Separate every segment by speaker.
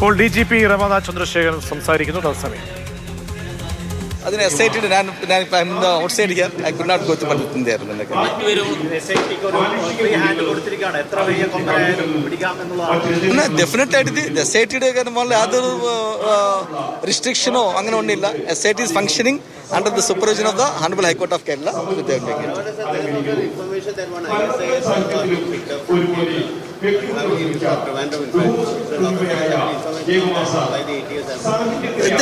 Speaker 1: ഇപ്പോൾ DGP രമണ ചന്ദ്രശേഖരൻ സംസാരിക്കുന്നു. തത്സമയം
Speaker 2: അതിന് SIT outside here I could not go to പറ്റുന്നതായിരുന്നു. ഡെഫിനറ്റ് ആയിട്ട് SIT യാതൊരു റിസ്ട്രിക്ഷനോ അങ്ങനെ ഒന്നുമില്ല. SIT is functioning under the supervision of the Honorable High Court of Kerala.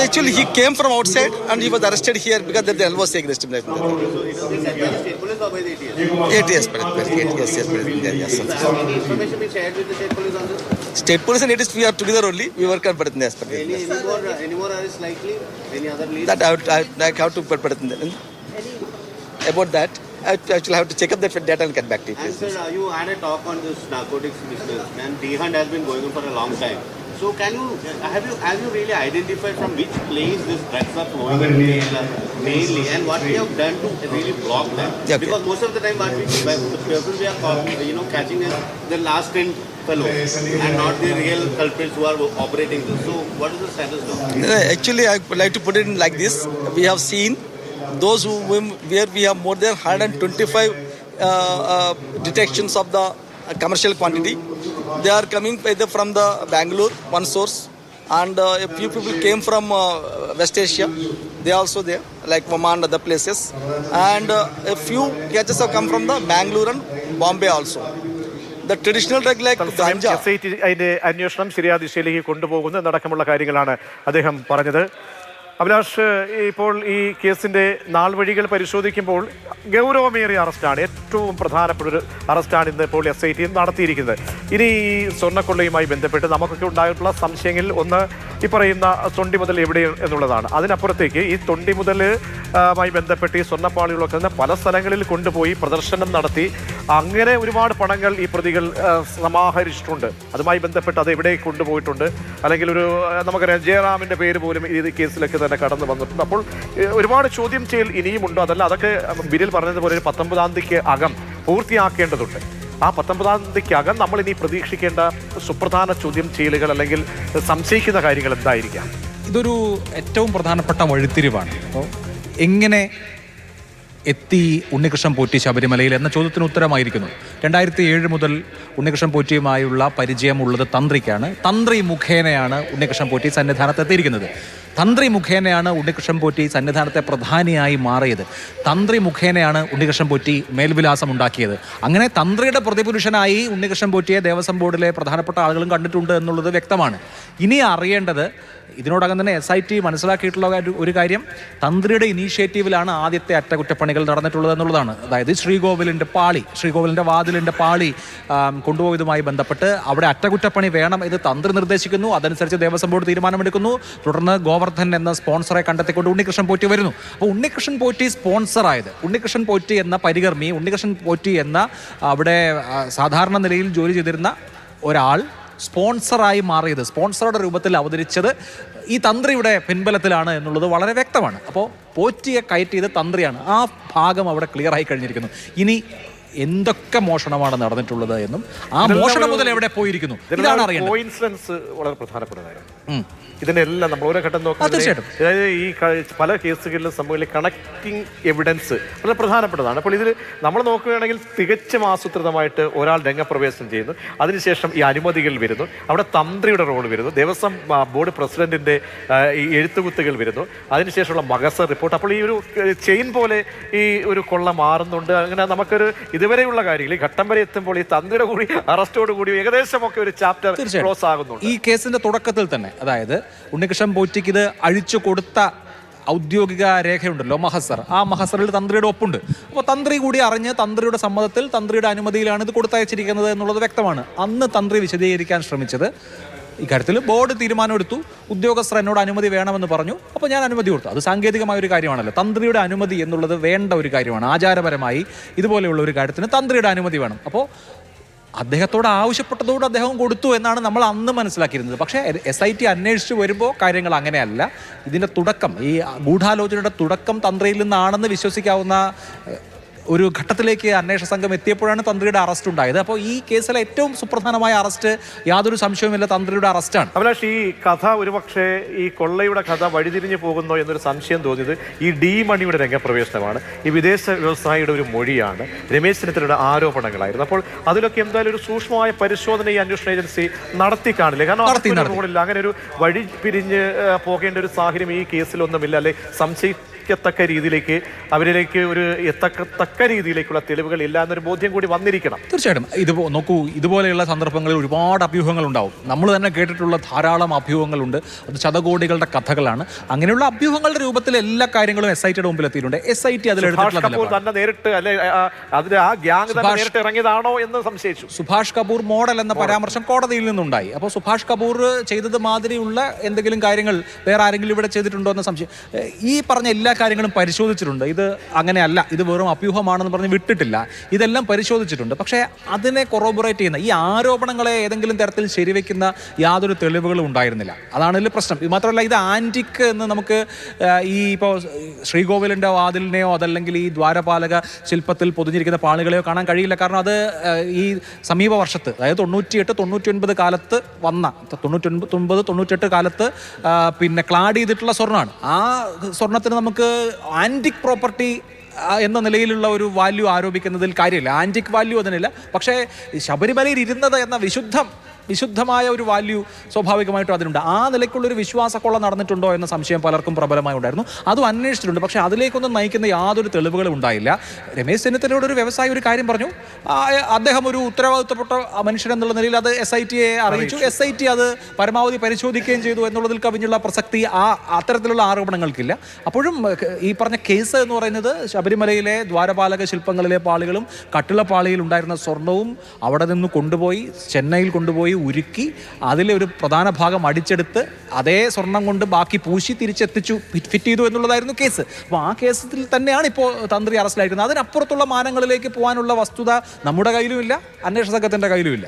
Speaker 2: Actually, he came from outside and he was arrested here because the LOC was against him. ATS. State police and ATS, we are together only. We work on Paratna.
Speaker 3: Any more arrests likely? Any other leads?
Speaker 2: That I have to put about that. I actually have to check up that data and get back to you.
Speaker 3: And sir, you had a talk on this narcotics business, and the hunt has been going on for a long time. So have you really identified from which place these drugs are flowing mainly, and what we have done to really block them? Okay. Because most of the time, the people we are catching is the last 10 fellows and not the real culprits who are operating this. So what is the status now?
Speaker 2: Actually, I would like to put it in like this. We have seen those where we have more than 125 detections of the commercial quantity. They are coming either from the Bangalore, one source, and a few people came from West Asia. They are also there, like Oman and other places. And a few catches have come from the Bangalore and Bombay also. The traditional drug like ganja.
Speaker 1: SIT അതിന്റെ അന്വേഷണം ശരിയായ ദിശയിലേക്ക് കൊണ്ടുപോകുന്നു എന്നടക്കമുള്ള കാര്യങ്ങളാണ് അദ്ദേഹം പറഞ്ഞത്. അഭിലാഷ്, ഇപ്പോൾ ഈ കേസിന്റെ നാൾ വഴികൾ പരിശോധിക്കുമ്പോൾ ഗൗരവമേറിയ അറസ്റ്റാണ്, ഏറ്റവും പ്രധാനപ്പെട്ട ഒരു അറസ്റ്റാണ് ഇന്ന് ഇപ്പോൾ SIT നടത്തിയിരിക്കുന്നത്. ഇനി ഈ സ്വർണ്ണക്കൊള്ളയുമായി ബന്ധപ്പെട്ട് നമുക്കൊക്കെ ഉണ്ടായിട്ടുള്ള സംശയങ്ങളിൽ ഒന്ന് ഈ പറയുന്ന തൊണ്ടി മുതൽ എവിടെ എന്നുള്ളതാണ്. അതിനപ്പുറത്തേക്ക് ഈ തൊണ്ടി മുതലുമായി ബന്ധപ്പെട്ട് ഈ സ്വർണ്ണപ്പാളികളൊക്കെ തന്നെ പല സ്ഥലങ്ങളിൽ കൊണ്ടുപോയി പ്രദർശനം നടത്തി അങ്ങനെ ഒരുപാട് പണങ്ങൾ ഈ പ്രതികൾ സമാഹരിച്ചിട്ടുണ്ട്. അതുമായി ബന്ധപ്പെട്ട് അത് എവിടെ കൊണ്ടുപോയിട്ടുണ്ട്, അല്ലെങ്കിൽ ഒരു നമുക്കറിയാം ജയറാമിൻ്റെ പേര് പോലും ഈ കേസിലൊക്കെ തന്നെ കടന്നു വന്നിട്ടുണ്ട്. അപ്പോൾ ഒരുപാട് ചോദ്യം ചെയ്യൽ ഇനിയുമുണ്ടോ? അതല്ല, അതൊക്കെ ബിരിൽ പറഞ്ഞതുപോലെ ഒരു 19-ാം തീയതിക്ക് അകം പൂർത്തിയാക്കേണ്ടതുണ്ട്. ആ 19-ാം തീയതിക്കകം നമ്മൾ ഇനി പ്രതീക്ഷിക്കേണ്ട സുപ്രധാന ചോദ്യം ചെയ്യലുകൾ അല്ലെങ്കിൽ സംശയിക്കുന്ന കാര്യങ്ങൾ എന്തായിരിക്കാം?
Speaker 4: ഇതൊരു ഏറ്റവും പ്രധാനപ്പെട്ട വഴിത്തിരിവാണ്. അപ്പോൾ എങ്ങനെ എത്തി ഉണ്ണികൃഷ്ണൻ പോറ്റി ശബരിമലയിൽ എന്ന ചോദ്യത്തിന് ഉത്തരമായിരിക്കുന്നു. 2007 മുതൽ ഉണ്ണികൃഷ്ണൻ പോറ്റിയുമായുള്ള പരിചയമുള്ളത് തന്ത്രിക്കാണ്. തന്ത്രി മുഖേനയാണ് ഉണ്ണികൃഷ്ണൻ പോറ്റി സന്നിധാനത്ത് എത്തിയിരിക്കുന്നത്. തന്ത്രി മുഖേനയാണ് ഉണ്ണികൃഷ്ണൻ പോറ്റി സന്നിധാനത്തെ പ്രധാനിയായി മാറിയത്. തന്ത്രി മുഖേനയാണ് ഉണ്ണികൃഷ്ണൻ പോറ്റി മേൽവിലാസം ഉണ്ടാക്കിയത്. അങ്ങനെ തന്ത്രിയുടെ പ്രതിപുരുഷനായി ഉണ്ണികൃഷ്ണൻ പോറ്റിയെ ദേവസ്വം ബോർഡിലെ പ്രധാനപ്പെട്ട ആളുകളും കണ്ടിട്ടുണ്ട് എന്നുള്ളത് വ്യക്തമാണ്. ഇനി അറിയേണ്ടത്, ഇതിനോടകം തന്നെ SIT മനസ്സിലാക്കിയിട്ടുള്ള ഒരു കാര്യം, തന്ത്രിയുടെ ഇനീഷ്യേറ്റീവിലാണ് ആദ്യത്തെ അറ്റകുറ്റപ്പണികൾ നടന്നിട്ടുള്ളത് എന്നുള്ളതാണ്. അതായത് ശ്രീകോവിലിൻ്റെ വാതിലിൻ്റെ പാളി കൊണ്ടുപോയതുമായി ബന്ധപ്പെട്ട് അവിടെ അറ്റകുറ്റപ്പണി വേണം എന്ന് തന്ത്രി നിർദ്ദേശിക്കുന്നു. അതനുസരിച്ച് ദേവസ്വം ബോർഡ് തീരുമാനമെടുക്കുന്നു. തുടർന്ന് ഗോവർദ്ധൻ എന്ന സ്പോൺസറെ കണ്ടെത്തിക്കൊണ്ട് ഉണ്ണികൃഷ്ണൻ പോറ്റി വരുന്നു. അപ്പോൾ ഉണ്ണികൃഷ്ണൻ പോറ്റി സ്പോൺസറായത്, ഉണ്ണികൃഷ്ണൻ പോറ്റി എന്ന പരികർമ്മി, ഉണ്ണികൃഷ്ണൻ പോറ്റി എന്ന അവിടെ സാധാരണ നിലയിൽ ജോലി ചെയ്തിരുന്ന ഒരാൾ സ്പോൺസറായി മാറിയത്, സ്പോൺസറുടെ രൂപത്തിൽ അവതരിച്ചത് ഈ തന്ത്രിയുടെ പിൻബലത്തിലാണ് എന്നുള്ളത് വളരെ വ്യക്തമാണ്. അപ്പോൾ പോറ്റിയെ കയറ്റിയത് തന്ത്രിയാണ്. ആ ഭാഗം അവിടെ ക്ലിയർ ആയി കഴിഞ്ഞിരിക്കുന്നു. ഇനി എന്തൊക്കെ മോഷണമാണ് നടന്നിട്ടുള്ളത് എന്നും ആ മോഷണം മുതൽ എവിടെ പോയിരിക്കുന്നു ഇതാണ് അറിയേണ്ടത്.
Speaker 1: കോയിൻസിഡൻസ് വളരെ പ്രധാനപ്പെട്ടതായിരുന്നു. ഇതിനെല്ലാം നമ്മൾ ഓരോ ഘട്ടം നോക്കുന്നത്, അതായത് ഈ പല കേസുകളിലും സംഭവിക്കുന്ന കണക്റ്റിംഗ് എവിഡൻസ് വളരെ പ്രധാനപ്പെട്ടതാണ്. അപ്പോൾ ഇതിൽ നമ്മൾ നോക്കുകയാണെങ്കിൽ തികച്ചും ആസൂത്രിതമായിട്ട് ഒരാൾ രംഗപ്രവേശനം ചെയ്യുന്നു, അതിനുശേഷം ഈ അനുമതികൾ വരുന്നു, അവിടെ തന്ത്രിയുടെ റോൾ വരുന്നു, ദേവസ്വം ബോർഡ് പ്രസിഡന്റിന്റെ ഈ എഴുത്തുകുത്തുകൾ വരുന്നു, അതിനുശേഷമുള്ള മഗസർ റിപ്പോർട്ട്. അപ്പോൾ ഈ ഒരു ചെയിൻ പോലെ ഈ ഒരു കൊള്ള മാറുന്നുണ്ട്. അങ്ങനെ നമുക്കൊരു ഇതുവരെയുള്ള കാര്യങ്ങൾ ഈ ഘട്ടം വരെ എത്തുമ്പോൾ ഈ തന്ത്രിയുടെ കൂടി അറസ്റ്റോട് കൂടി ഏകദേശമൊക്കെ ഒരു ചാപ്റ്റർ ക്ലോസ് ആകുന്നുണ്ട്.
Speaker 4: ഈ കേസിന്റെ തുടക്കത്തിൽ തന്നെ, അതായത് ഉണ്ണികൃഷ്ണൻ പോറ്റിക്ക് ഇത് അഴിച്ചു കൊടുത്ത ഔദ്യോഗിക രേഖയുണ്ടല്ലോ, മഹസർ, ആ മഹസറിൽ തന്ത്രിയുടെ ഒപ്പുണ്ട്. അപ്പോൾ തന്ത്രി കൂടി അറിഞ്ഞ് തന്ത്രിയുടെ സമ്മതത്തിൽ തന്ത്രിയുടെ അനുമതിയിലാണ് ഇത് കൊടുത്തയച്ചിരിക്കുന്നത് എന്നുള്ളത് വ്യക്തമാണ്. അന്ന് തന്ത്രി വിശദീകരിക്കാൻ ശ്രമിച്ചത് ഇക്കാര്യത്തിൽ ബോർഡ് തീരുമാനമെടുത്തു, ഉദ്യോഗസ്ഥർ എന്നോട് അനുമതി വേണമെന്ന് പറഞ്ഞു, അപ്പോൾ ഞാൻ അനുമതി കൊടുത്തു. അത് സാങ്കേതികമായ ഒരു കാര്യമാണല്ലോ. തന്ത്രിയുടെ അനുമതി എന്നുള്ളത് വേണ്ട ഒരു കാര്യമാണ്. ആചാരപരമായി ഇതുപോലെയുള്ള ഒരു കാര്യത്തിന് തന്ത്രിയുടെ അനുമതി വേണം. അപ്പോൾ അദ്ദേഹത്തോട് ആവശ്യപ്പെട്ടതോട് അദ്ദേഹം കൊടുത്തു എന്നാണ് നമ്മൾ അന്ന് മനസ്സിലാക്കിയിരുന്നത്. പക്ഷേ SIT അന്വേഷിച്ച് വരുമ്പോൾ കാര്യങ്ങൾ അങ്ങനെയല്ല. ഇതിൻ്റെ തുടക്കം, ഈ ഗൂഢാലോചനയുടെ തുടക്കം തന്ത്രിയിൽ നിന്നാണെന്ന് വിശ്വസിക്കാവുന്ന ഒരു ഘട്ടത്തിലേക്ക് അന്വേഷണ സംഘം എത്തിയപ്പോഴാണ് തന്ത്രിയുടെ അറസ്റ്റ് ഉണ്ടായത്. അപ്പോൾ ഈ കേസിലെ ഏറ്റവും സുപ്രധാനമായ അറസ്റ്റ് യാതൊരു സംശയവുമില്ല തന്ത്രിയുടെ അറസ്റ്റാണ്.
Speaker 1: അഭിലാഷ്, ഈ കഥ ഒരുപക്ഷെ ഈ കൊള്ളയുടെ കഥ വഴിതിരിഞ്ഞു പോകുന്നോ എന്നൊരു സംശയം തോന്നിയത് ഈ ഡി മണിയുടെ രംഗപ്രവേശനമാണ്. ഈ വിദേശ വ്യവസായിയുടെ ഒരു മൊഴിയാണ്, രമേശ് ചെന്നിത്തലയുടെ ആരോപണങ്ങളായിരുന്നു. അപ്പോൾ അതിലൊക്കെ എന്തായാലും ഒരു സൂക്ഷ്മമായ പരിശോധന ഈ അന്വേഷണ ഏജൻസി നടത്തി കാണില്ല. കാരണം അങ്ങനെ ഒരു വഴി പിരിഞ്ഞ് പോകേണ്ട ഒരു സാഹചര്യം ഈ കേസിലൊന്നുമില്ല. അല്ലെ സംശയിക്കത്തക്ക രീതിയിലേക്ക് അവരിലേക്ക് ഒരു എത്തക്കത്തക്ക രീതിയിലേക്കുള്ള തെളിവുകൾ ഇല്ല എന്നൊരു ബോധ്യം കൂടി വന്നിരിക്കണം.
Speaker 4: തീർച്ചയായിട്ടും നോക്കൂ, ഇതുപോലെയുള്ള സന്ദർഭങ്ങളിൽ ഒരുപാട് അഭ്യൂഹങ്ങൾ ഉണ്ടാവും. നമ്മൾ തന്നെ കേട്ടിട്ടുള്ള ധാരാളം അഭ്യൂഹങ്ങളുണ്ട്. അത് ശതകോടികളുടെ കഥകളാണ്. അങ്ങനെയുള്ള അഭ്യൂഹങ്ങളുടെ രൂപത്തിൽ എല്ലാ കാര്യങ്ങളും SITയുടെ മുമ്പിൽ എത്തിയിട്ടുണ്ട്. SIT
Speaker 1: തന്നെ നേരിട്ട് അല്ലെ അതിൽ ആ ഗ്യാങ് തന്നെ നേരിട്ട് ഇറങ്ങിയതാണോ എന്ന് സംശയിച്ചു.
Speaker 4: സുഭാഷ് കപൂർ മോഡൽ എന്ന പരാമർശം കോടതിയിൽ നിന്നുണ്ടായി. അപ്പോൾ സുഭാഷ് കപൂർ ചെയ്തത് മാതിരിയുള്ള എന്തെങ്കിലും കാര്യങ്ങൾ വേറെ ആരെങ്കിലും ഇവിടെ ചെയ്തിട്ടുണ്ടോ എന്ന സംശയം. ഈ പറഞ്ഞ എല്ലാ കാര്യങ്ങളും പരിശോധിച്ചിട്ടുണ്ട്. ഇത് അങ്ങനെയല്ല, ഇത് വെറും അഭ്യൂഹമാണെന്ന് പറഞ്ഞ് വിട്ടിട്ടില്ല. ഇതെല്ലാം പരിശോധിച്ചിട്ടുണ്ട്. പക്ഷേ അതിനെ കൊറോബറേറ്റ് ചെയ്യുന്ന ഈ ആരോപണങ്ങളെ ഏതെങ്കിലും തരത്തിൽ ശരിവെക്കുന്ന യാതൊരു തെളിവുകളും ഉണ്ടായിരുന്നില്ല. അതാണ് ഇതിൽ പ്രശ്നം. മാത്രമല്ല, ഇത് ആൻറ്റിക് എന്ന് നമുക്ക് ഈ ഇപ്പോൾ ശ്രീകോവിലിൻ്റെ വാതിലിനെയോ അതല്ലെങ്കിൽ ഈ ദ്വാരപാലക ശില്പത്തിൽ പൊതിഞ്ഞിരിക്കുന്ന പാളികളെയോ കാണാൻ കഴിയില്ല. കാരണം അത് ഈ സമീപ വർഷത്ത്, അതായത് 98, 99 കാലത്ത് വന്ന 99, 98 കാലത്ത് പിന്നെ ക്ലാഡ് ചെയ്തിട്ടുള്ള സ്വർണ്ണമാണ്. ആ സ്വർണ്ണത്തിന് നമുക്ക് ആൻറ്റിക് പ്രോപ്പർട്ടി എന്ന നിലയിലുള്ള ഒരു വാല്യൂ ആരോപിക്കുന്നതിൽ കാര്യമില്ല. ആൻറ്റിക് വാല്യൂ അതിനില്ല. പക്ഷേ ശബരിമലയിൽ ഇരുന്നത് എന്ന വിശുദ്ധമായ ഒരു വാല്യൂ സ്വാഭാവികമായിട്ടും അതിനുണ്ട്. ആ നിലയ്ക്കുള്ളൊരു വിശ്വാസക്കൊള്ള നടന്നിട്ടുണ്ടോ എന്ന സംശയം പലർക്കും പ്രബലമായി ഉണ്ടായിരുന്നു. അതും അന്വേഷിച്ചിട്ടുണ്ട്. പക്ഷേ അതിലേക്കൊന്നും നയിക്കുന്ന യാതൊരു തെളിവുകളും ഉണ്ടായില്ല. രമേശ് ചെന്നിത്തലയോട് ഒരു വ്യവസായി ഒരു കാര്യം പറഞ്ഞു. അദ്ദേഹം ഒരു ഉത്തരവാദിത്തപ്പെട്ട മനുഷ്യൻ എന്നുള്ള നിലയിൽ അത് SITയെ അറിയിച്ചു. SIT അത് പരമാവധി പരിശോധിക്കുകയും ചെയ്തു എന്നുള്ളതിൽ കവിഞ്ഞുള്ള പ്രസക്തി അത്തരത്തിലുള്ള ആരോപണങ്ങൾക്കില്ല. അപ്പോഴും ഈ പറഞ്ഞ കേസ് എന്ന് പറയുന്നത് ശബരിമലയിലെ ദ്വാരപാലക ശില്പങ്ങളിലെ പാളികളും കട്ടിളപ്പാളിയിൽ ഉണ്ടായിരുന്ന സ്വർണവും അവിടെ നിന്ന് കൊണ്ടുപോയി ചെന്നൈയിൽ കൊണ്ടുപോയി ഉരുക്കി അതിലെ ഒരു പ്രധാന ഭാഗം അടിച്ചെടുത്ത് അതേ സ്വർണം കൊണ്ട് ബാക്കി പൂശി തിരിച്ചെത്തിച്ചു, ഫിറ്റ് ചെയ്തു എന്നുള്ളതായിരുന്നു കേസ്. അപ്പോൾ ആ കേസിൽ തന്നെയാണ് ഇപ്പോൾ തന്ത്രി അറസ്റ്റിലായിരിക്കുന്നത്. അതിനപ്പുറത്തുള്ള മാനങ്ങളിലേക്ക് പോകാനുള്ള വസ്തുത നമ്മുടെ കയ്യിലുമില്ല, അന്വേഷണ സംഘത്തിൻ്റെ കയ്യിലുമില്ല.